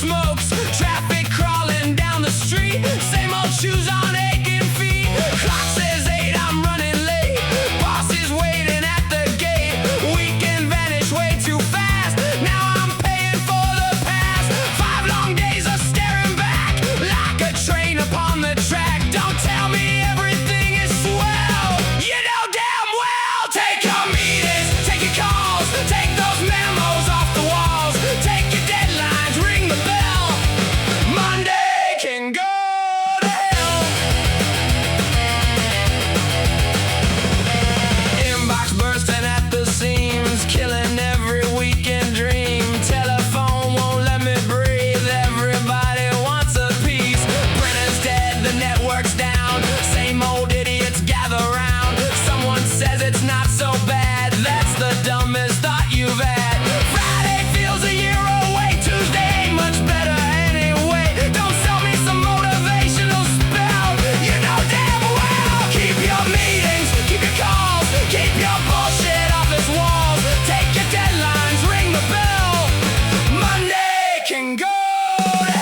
smokes, traffic crawling down the street, same old shoes on aching feet. Clock says 8, I'm running late, boss is waiting at the gate. Weekend vanished way too fast, now I'm paying for the past. 5 long days of staring back like a train upon the track. Don't tell me everything is swell, you know damn well. Take your meetings, take your calls, take those memos off the walls, take your deadlines, ring the bell. Monday can go to hell. Inbox bursting at the seams, killing every weekend dream. Telephone won't let me breathe, everybody wants a piece. Printer's dead, the network's down, same old idiots gather round. Someone says it's not so bad, that's the dumbest thought you've had. Friday feels a year away, Tuesday ain't much better anyway. Don't sell me some motivational spell, you know damn well. Keep your meetings, keep your calls, keep your bullshit office walls, take your deadlines, ring the bell. Monday can go to